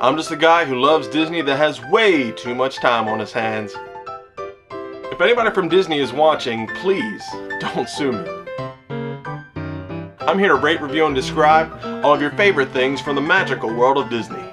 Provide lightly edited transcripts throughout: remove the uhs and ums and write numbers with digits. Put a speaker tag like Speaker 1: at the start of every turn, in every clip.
Speaker 1: I'm just a guy who loves Disney that has way too much time on his hands. If anybody from Disney is watching, please don't sue me. I'm here to rate, review, and describe all of your favorite things from the magical world of Disney.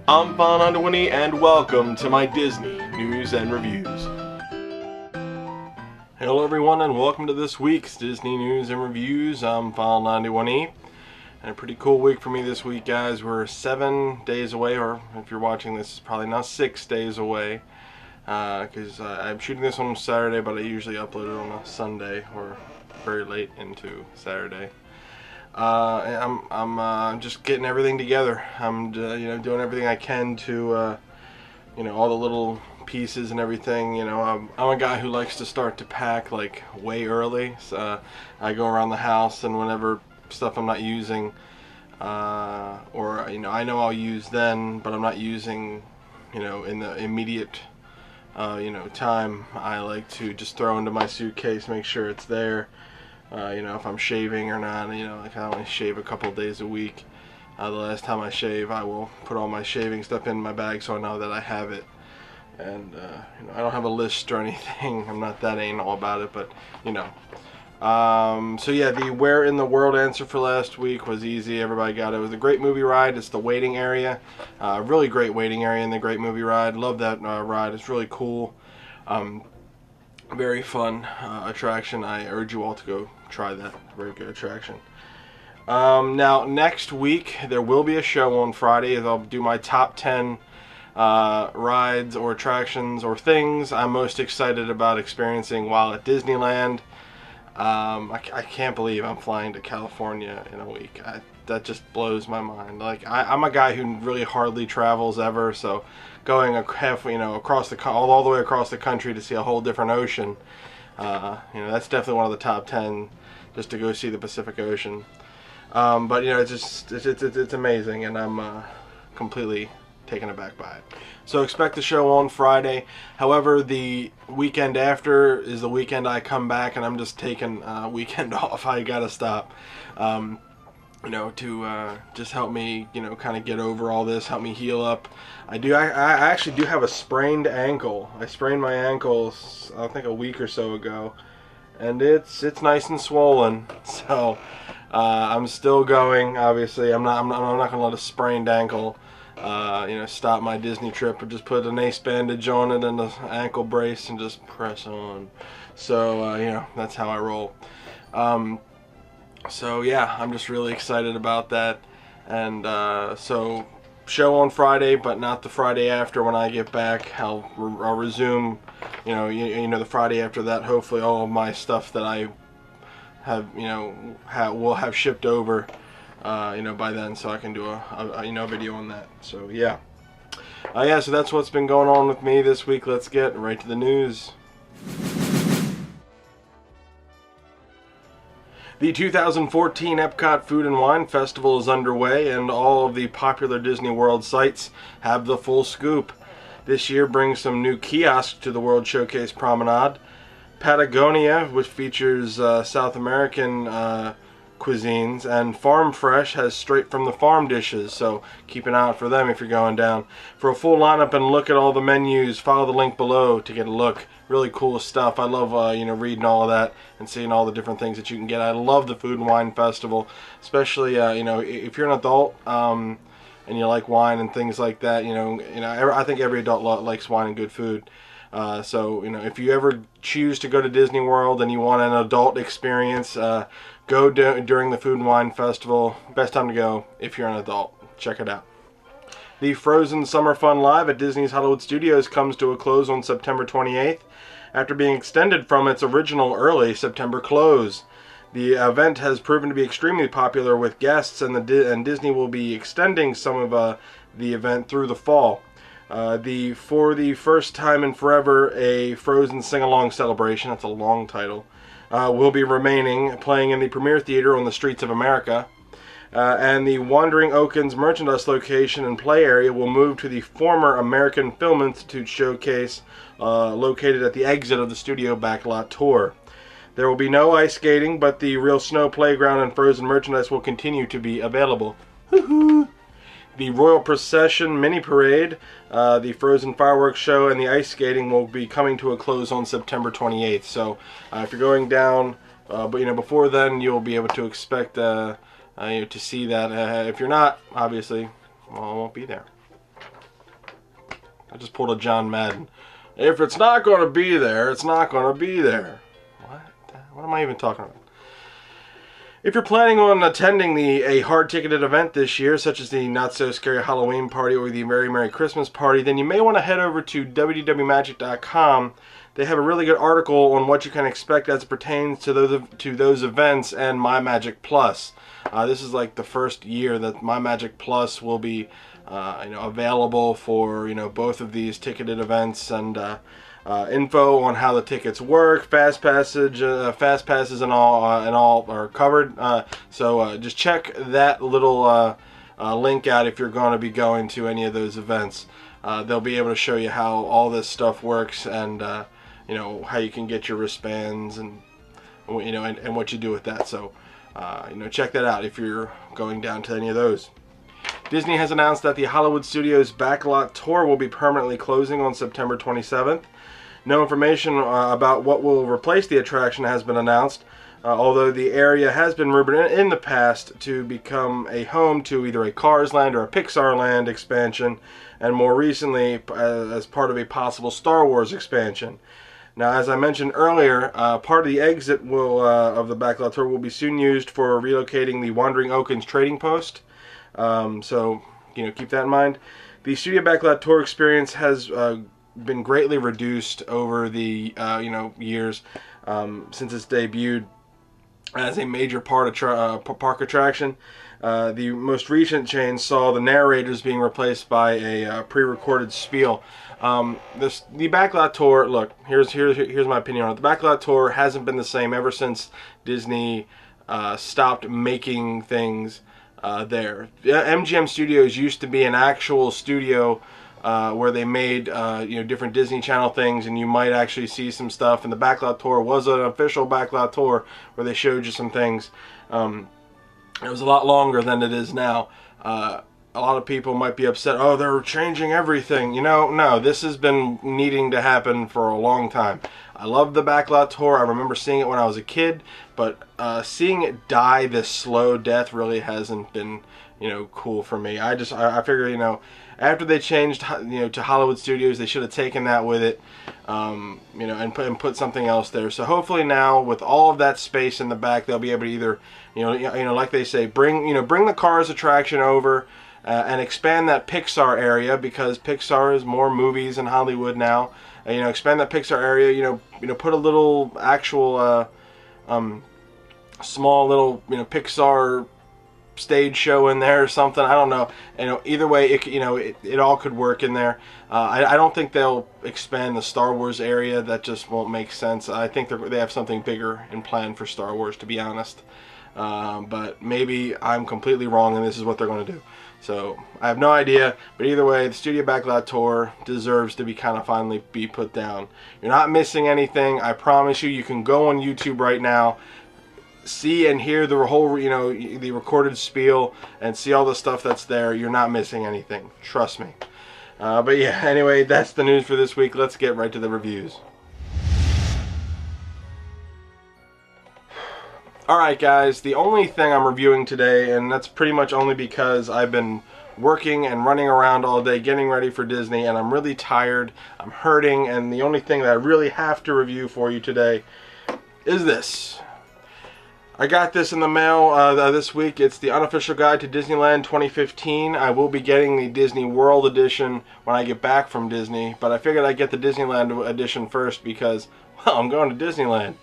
Speaker 1: I'm File91e and welcome to my Disney News and Reviews. Hello everyone and welcome to this week's Disney News and Reviews. I'm File91e. And a pretty cool week for me this week, guys. We're 7 days away, or if you're watching this, it's probably now 6 days away. Because I'm shooting this on Saturday, but I usually upload it on a Sunday or very late into Saturday. And I'm just getting everything together. I'm doing everything I can to all the little pieces and everything. I'm a guy who likes to start to pack like way early. So I go around the house, and whenever stuff I'm not using, or I know I'll use then, but I'm not using, in the immediate, time, I like to just throw into my suitcase, make sure it's there. If I'm shaving or not, like I only shave a couple of days a week. The last time I shave, I will put all my shaving stuff in my bag so I know that I have it. And I don't have a list or anything. I'm not that anal about it, but so yeah, the where in the world answer for last week was easy. Everybody got it. It was a great movie ride. It's the waiting area. Really great waiting area in the great movie ride. Love that ride. It's really cool. Very fun attraction. I urge you all to go try that. Very good attraction. Now, next week, there will be a show on Friday as I'll do my top 10 rides or attractions or things I'm most excited about experiencing while at Disneyland. I can't believe I'm flying to California in a week. That just blows my mind. Like I'm a guy who really hardly travels ever, so going across all the way across the country to see a whole different ocean, that's definitely one of the top 10 just to go see the Pacific Ocean. But it's amazing, and I'm completely taken aback by it. So expect the show on Friday. However, the weekend after is the weekend I come back, and I'm just taking a weekend off. I gotta stop, to just help me, kind of get over all this, help me heal up. I actually do have a sprained ankle. I sprained my ankle, I think a week or so ago, and it's nice and swollen. So I'm still going. Obviously, I'm not gonna let a sprained ankle stop my Disney trip, or just put an ace bandage on it and an ankle brace and just press on. So that's how I roll. So yeah, I'm just really excited about that. And so show on Friday, but not the Friday after. When I get back, I'll resume the Friday after that. Hopefully all of my stuff that I have will have shipped over by then, so I can do a video on that. So yeah, so that's what's been going on with me this week. Let's get right to the news. The 2014 Epcot Food and Wine Festival is underway, and all of the popular Disney World sites have the full scoop. This year brings some new kiosks to the World Showcase Promenade. Patagonia, which features South American cuisines, and Farm Fresh has straight from the farm dishes, so keep an eye out for them if you're going down. For a full lineup and look at all the menus, follow the link below to get a look. Really cool stuff. I love reading all of that and seeing all the different things that you can get. I love the Food and Wine Festival, especially if you're an adult and you like wine and things like that. I think every adult likes wine and good food. So if you ever choose to go to Disney World and you want an adult experience, go during the Food and Wine Festival. Best time to go if you're an adult. Check it out. The Frozen Summer Fun Live at Disney's Hollywood Studios comes to a close on September 28th after being extended from its original early September close. The event has proven to be extremely popular with guests, and Disney will be extending some of the event through the fall. For the first time in forever, a Frozen sing-along celebration, that's a long title, will be remaining, playing in the Premier Theater on the streets of America. And the Wandering Oakens merchandise location and play area will move to the former American Film Institute showcase located at the exit of the studio backlot tour. There will be no ice skating, but the Real Snow Playground and Frozen merchandise will continue to be available. The Royal Procession Mini Parade, the Frozen Fireworks Show, and the ice skating will be coming to a close on September 28th. So if you're going down, but before then, you'll be able to expect to see that. If you're not, obviously, well, I won't be there. I just pulled a John Madden. If it's not going to be there, it's not going to be there. What am I even talking about? If you're planning on attending a hard-ticketed event this year, such as the Not So Scary Halloween Party or the Very Merry Christmas Party, then you may want to head over to www.magic.com. They have a really good article on what you can expect as it pertains to those events and MyMagic Plus. This is like the first year that MyMagic Plus will be available for both of these ticketed events, and info on how the tickets work, fast passes and all are covered. So just check that little link out if you're going to be going to any of those events. They'll be able to show you how all this stuff works, and how you can get your wristbands, and and what you do with that. So check that out if you're going down to any of those. Disney has announced that the Hollywood Studios Backlot Tour will be permanently closing on September 27th. No information about what will replace the attraction has been announced, although the area has been rumored in the past to become a home to either a Cars Land or a Pixar Land expansion, and more recently as part of a possible Star Wars expansion. Now, as I mentioned earlier, part of the exit of the Backlot Tour will be soon used for relocating the Wandering Oaken's trading post. So keep that in mind. The Studio Backlot Tour experience has been greatly reduced over the years since its debuted as a major part of park attraction. The most recent change saw the narrators being replaced by a pre-recorded spiel. The Backlot Tour, look, here's my opinion on it. The Backlot Tour hasn't been the same ever since Disney stopped making things there. MGM Studios used to be an actual studio where they made different Disney Channel things, and you might actually see some stuff. And the Backlot Tour was an official Backlot Tour where they showed you some things. It was a lot longer than it is now. A lot of people might be upset, oh, they're changing everything. No, this has been needing to happen for a long time. I love the Backlot Tour. I remember seeing it when I was a kid, but seeing it die this slow death really hasn't been cool for me. I figure after they changed to Hollywood Studios, they should have taken that with it, and put something else there. So hopefully now, with all of that space in the back, they'll be able to either like they say, bring the Cars attraction over and expand that Pixar area, because Pixar is more movies in Hollywood now. Expand that Pixar area. Put a little actual small little Pixar stage show in there or something. I don't know. Either way, it all could work in there. I don't think they'll expand the Star Wars area. That just won't make sense. I think they have something bigger in plan for Star Wars, to be honest. But maybe I'm completely wrong and this is what they're going to do. So I have no idea, but either way, the Studio Backlot Tour deserves to be finally be put down. You're not missing anything. I promise you. You can go on YouTube right now, see and hear the whole, the recorded spiel, and see all the stuff that's there. You're not missing anything. Trust me. But yeah, anyway, that's the news for this week. Let's get right to the reviews. Alright guys, the only thing I'm reviewing today, and that's pretty much only because I've been working and running around all day getting ready for Disney, and I'm really tired, I'm hurting, and the only thing that I really have to review for you today is this. I got this in the mail this week. It's the Unofficial Guide to Disneyland 2015. I will be getting the Disney World edition when I get back from Disney, but I figured I'd get the Disneyland edition first because, well, I'm going to Disneyland.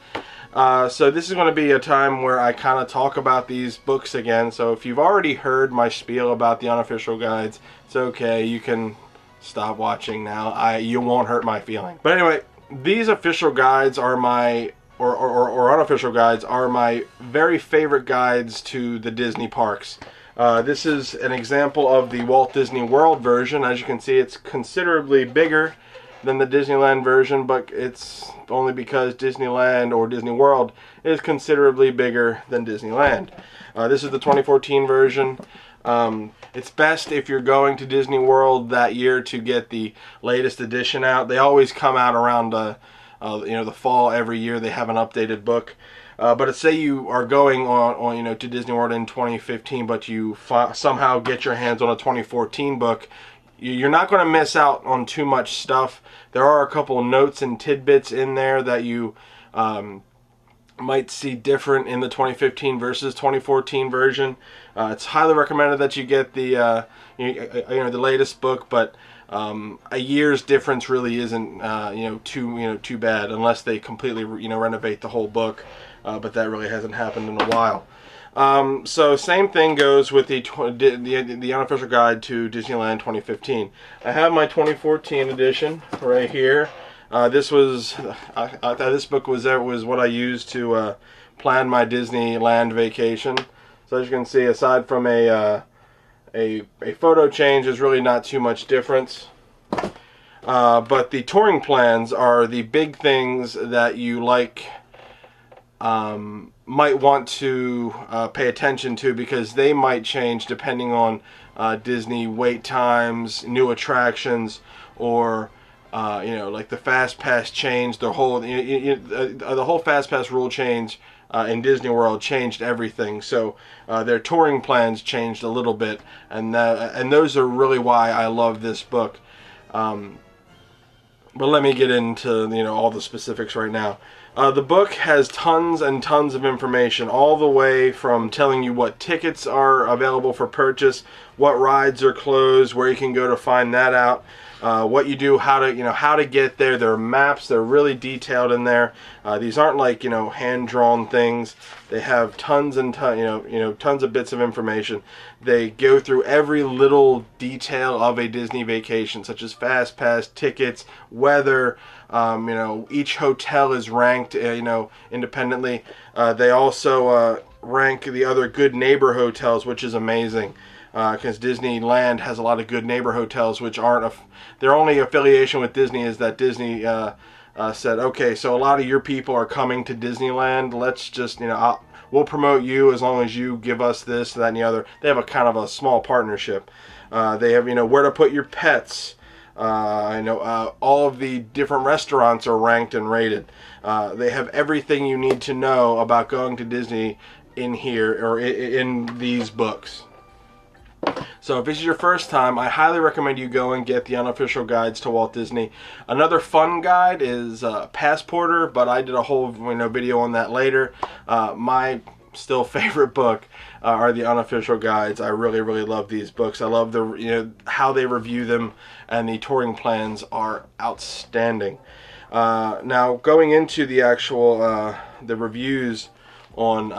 Speaker 1: So this is going to be a time where I kind of talk about these books again. So if you've already heard my spiel about the unofficial guides, it's okay. You can stop watching now. You won't hurt my feeling. But anyway, these official guides are my, or unofficial guides are my very favorite guides to the Disney parks. This is an example of the Walt Disney World version. As you can see, it's considerably bigger than the Disneyland version, but it's only because Disneyland or Disney World is considerably bigger than Disneyland. This is the 2014 version. It's best if you're going to Disney World that year to get the latest edition out. They always come out around the fall every year. They have an updated book. But say you are going on to Disney World in 2015, but you somehow get your hands on a 2014 book, you're not going to miss out on too much stuff. There are a couple notes and tidbits in there that you might see different in the 2015 versus 2014 version. It's highly recommended that you get the the latest book, but a year's difference really isn't too bad unless they completely renovate the whole book. But that really hasn't happened in a while. So same thing goes with the unofficial guide to Disneyland 2015. I have my 2014 edition right here. This book was what I used to plan my Disneyland vacation. So as you can see, aside from a photo change, there's really not too much difference. But the touring plans are the big things that you might want to pay attention to, because they might change depending on Disney wait times, new attractions, or like the Fast Pass change. The whole Fast Pass rule change in Disney World changed everything. So their touring plans changed a little bit, and those are really why I love this book. But let me get into all the specifics right now. The book has tons and tons of information, all the way from telling you what tickets are available for purchase, what rides are closed, where you can go to find that out, what you do, how to get there. There are maps. They're really detailed in there. These aren't like hand-drawn things. They have tons and tons of bits of information. They go through every little detail of a Disney vacation, such as Fast Pass, tickets, weather. Each hotel is ranked independently. They also rank the other good neighbor hotels, which is amazing, because Disneyland has a lot of good neighbor hotels, which aren't their only affiliation with Disney is that Disney said, okay, so a lot of your people are coming to Disneyland. Let's just we'll promote you as long as you give us this, that, and the other. They have a kind of a small partnership. They have where to put your pets. All of the different restaurants are ranked and rated. They have everything you need to know about going to Disney in here, or in these books. So if this is your first time, I highly recommend you go and get the unofficial guides to Walt Disney. Another fun guide is Passporter, but I did a whole video on that later. My still favorite book are the unofficial guides. I really, really love these books. I love the how they review them, and the touring plans are outstanding. Now going into the actual the reviews on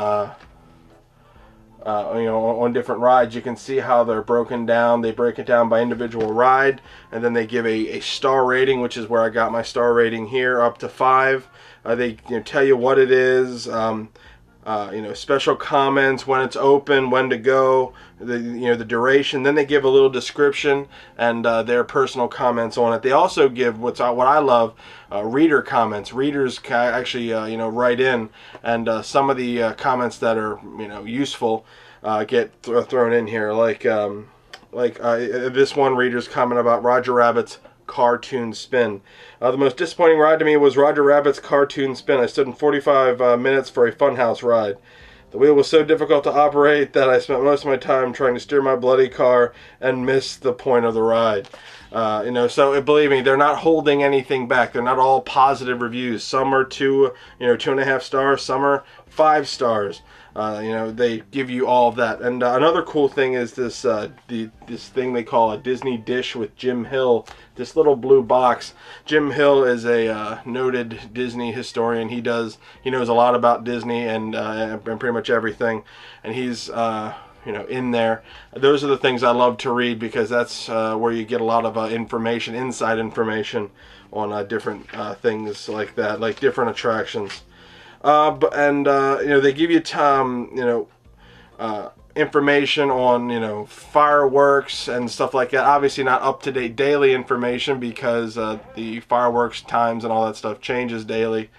Speaker 1: on different rides, you can see how they're broken down. They break it down by individual ride, and then they give a star rating, which is where I got my star rating here, up to 5. They tell you what it is. Special comments, when it's open, when to go, the duration. Then they give a little description and their personal comments on it. They also give what I love, reader comments. Readers actually write in, and some of the comments that are useful get thrown in here. Like this one reader's comment about Roger Rabbit's cartoon spin. The most disappointing ride to me was Roger Rabbit's cartoon spin. I stood in 45 minutes for a funhouse ride. The wheel was so difficult to operate that I spent most of my time trying to steer my bloody car and missed the point of the ride. So believe me, they're not holding anything back. They're not all positive reviews. Some are 2.5 stars. Some are 5 stars. They give you all of that. And another cool thing is this this thing they call a Disney Dish with Jim Hill. This little blue box. Jim Hill is a noted Disney historian. He knows a lot about Disney and pretty much everything. And he's in there. Those are the things I love to read, because that's where you get a lot of information, inside information on different things like that, like different attractions. They give you information on fireworks and stuff like that. Obviously not up-to-date daily information, because the fireworks times and all that stuff changes daily.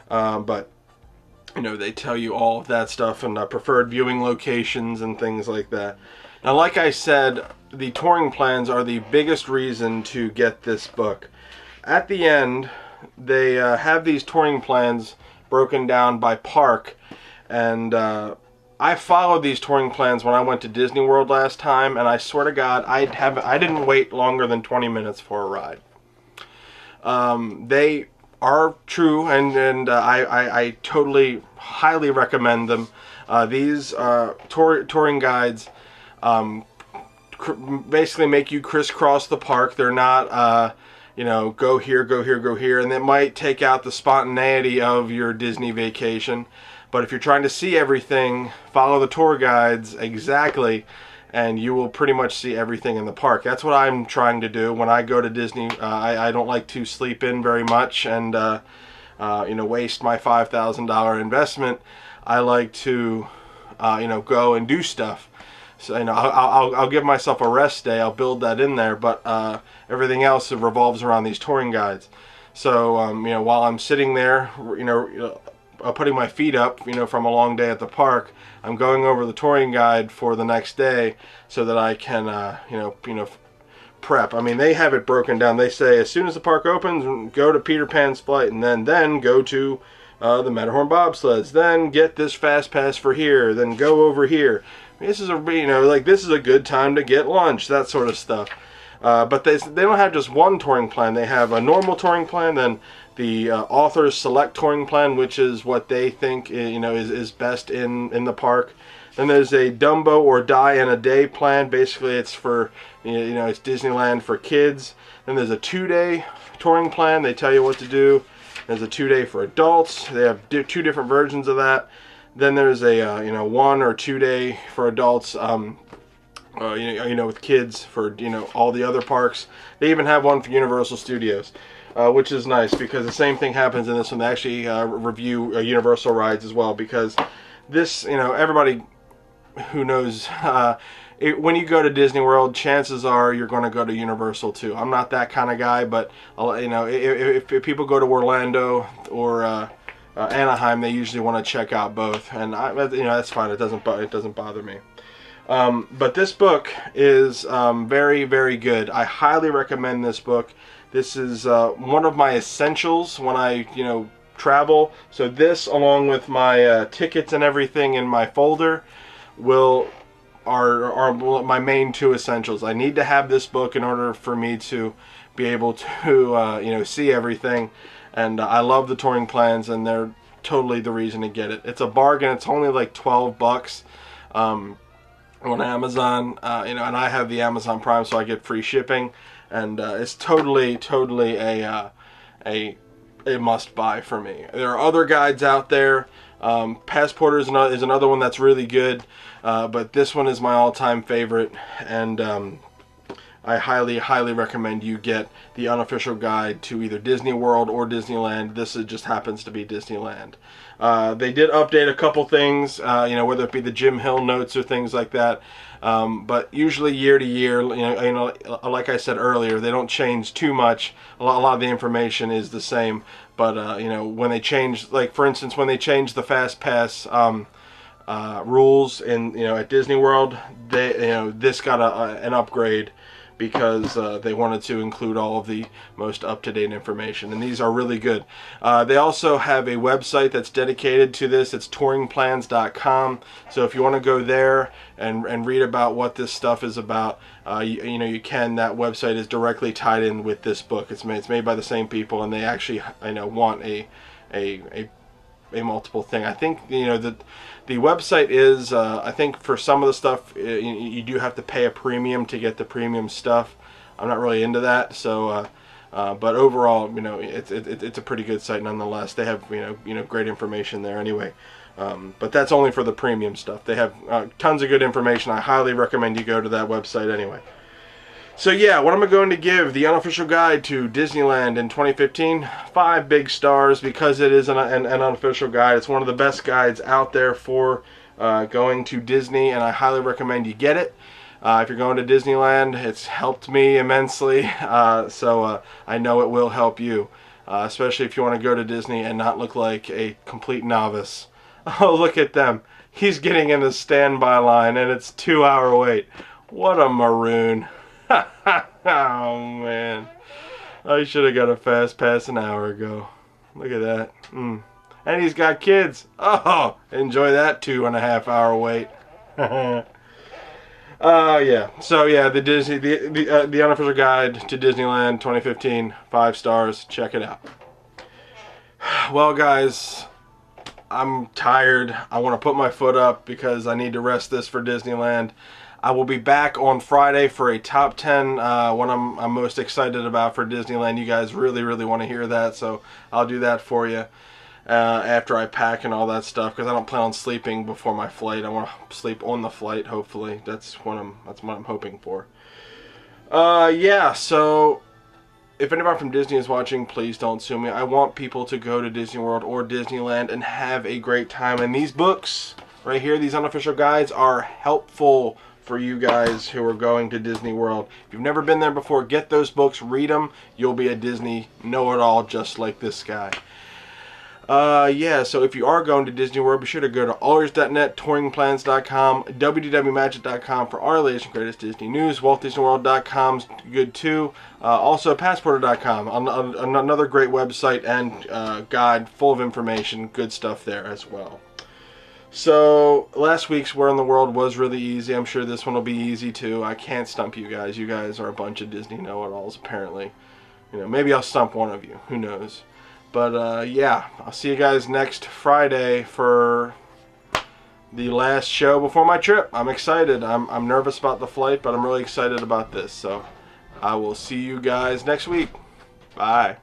Speaker 1: But they tell you all of that stuff, and preferred viewing locations and things like that. Now, like I said, the touring plans are the biggest reason to get this book. At the end, they have these touring plans broken down by park, and I followed these touring plans when I went to Disney World last time, and I swear to God, I didn't wait longer than 20 minutes for a ride. They are true, and I totally, highly recommend them. These touring guides basically make you crisscross the park. They're not, you know, go here, go here, go here, and it might take out the spontaneity of your Disney vacation. But if you're trying to see everything, follow the tour guides exactly, and you will pretty much see everything in the park. That's what I'm trying to do when I go to Disney. I don't like to sleep in very much and you know, waste my $5,000 investment. I like to you know, go and do stuff. So, you know, I'll give myself a rest day. I'll build that in there, but everything else revolves around these touring guides. So you know, while I'm sitting there, you know, putting my feet up, you know, from a long day at the park, I'm going over the touring guide for the next day so that I can, you know, prep. I mean, they have it broken down. They say as soon as the park opens, go to Peter Pan's flight, and then go to the Matterhorn bobsleds. Then get this fast pass for here. Then go over here. This is a, you know, like, this is a good time to get lunch. That sort of stuff. But they don't have just one touring plan. They have a normal touring plan, then the author's select touring plan, which is what they think, you know, is best in the park. Then there's a Dumbo or Die in a Day plan. Basically, it's for, you know, it's Disneyland for kids. Then there's a 2-day touring plan. They tell you what to do. There's a 2-day for adults. They have 2 different versions of that. Then there's a you know, 1 or 2 day for adults. You know, with kids for, you know, all the other parks. They even have one for Universal Studios, which is nice because the same thing happens in this one. They actually review Universal rides as well, because this, you know, everybody who knows, when you go to Disney World, chances are you're going to go to Universal too. I'm not that kind of guy, but you know, if people go to Orlando or Anaheim, they usually want to check out both, and you know, that's fine. It doesn't bother me. But this book is very, very good. I highly recommend this book. This is one of my essentials when I, you know, travel. So this, along with my tickets and everything in my folder, are my main 2 essentials. I need to have this book in order for me to be able to you know, see everything. And I love the touring plans, and they're totally the reason to get it. It's a bargain. It's only like $12 on Amazon, you know, and I have the Amazon Prime, so I get free shipping, and it's totally a must-buy for me. There are other guides out there. Passport is another one that's really good, but this one is my all-time favorite, and I highly recommend you get the unofficial guide to either Disney World or Disneyland. This just happens to be Disneyland. They did update a couple things, you know, whether it be the Jim Hill notes or things like that. But usually year to year, you know, like I said earlier, they don't change too much. A lot of the information is the same. But you know, when they change, like for instance, when they changed the Fast Pass rules in, you know, at Disney World, they, you know, this got an upgrade, because they wanted to include all of the most up-to-date information, and these are really good. They also have a website that's dedicated to this. It's touringplans.com. So if you want to go there and read about what this stuff is about, you know, you can. That website is directly tied in with this book. It's made by the same people, and they actually, I know, want a multiple thing. I think, you know, the website is, I think for some of the stuff, you do have to pay a premium to get the premium stuff. I'm not really into that, so but overall, you know, it's a pretty good site nonetheless. They have, you know, great information there anyway. But that's only for the premium stuff. They have tons of good information. I highly recommend you go to that website anyway. So yeah, what am I going to give the unofficial guide to Disneyland in 2015? 5 big stars, because it is an unofficial guide. It's one of the best guides out there for going to Disney, and I highly recommend you get it. If you're going to Disneyland, it's helped me immensely, so I know it will help you, especially if you want to go to Disney and not look like a complete novice. Oh, look at them. He's getting in the standby line, and it's 2-hour wait. What a maroon. Oh, man. I should have got a fast pass an hour ago. Look at that. And he's got kids. Oh, enjoy that 2.5 hour wait. Yeah. So yeah, the unofficial guide to Disneyland 2015, 5 stars. Check it out. Well, guys, I'm tired. I want to put my foot up because I need to rest this for Disneyland. I will be back on Friday for a top 10, what I'm most excited about for Disneyland. You guys really want to hear that, so I'll do that for you after I pack and all that stuff, because I don't plan on sleeping before my flight. I want to sleep on the flight, hopefully. That's what I'm hoping for. Yeah, so if anybody from Disney is watching, please don't sue me. I want people to go to Disney World or Disneyland and have a great time. And these books right here, these unofficial guides, are helpful for you guys who are going to Disney World. If you've never been there before, get those books, read them. You'll be a Disney know-it-all just like this guy. Yeah, so if you are going to Disney World, be sure to go to allears.net, touringplans.com, www.magic.com for our latest and greatest Disney news. WaltDisneyWorld.com's good too. Also, Passporter.com, another great website and guide full of information, good stuff there as well. So, last week's Where in the World was really easy. I'm sure this one will be easy too. I can't stump you guys. You guys are a bunch of Disney know-it-alls, apparently. You know, maybe I'll stump one of you. Who knows? But, yeah, I'll see you guys next Friday for the last show before my trip. I'm excited. I'm nervous about the flight, but I'm really excited about this. So, I will see you guys next week. Bye.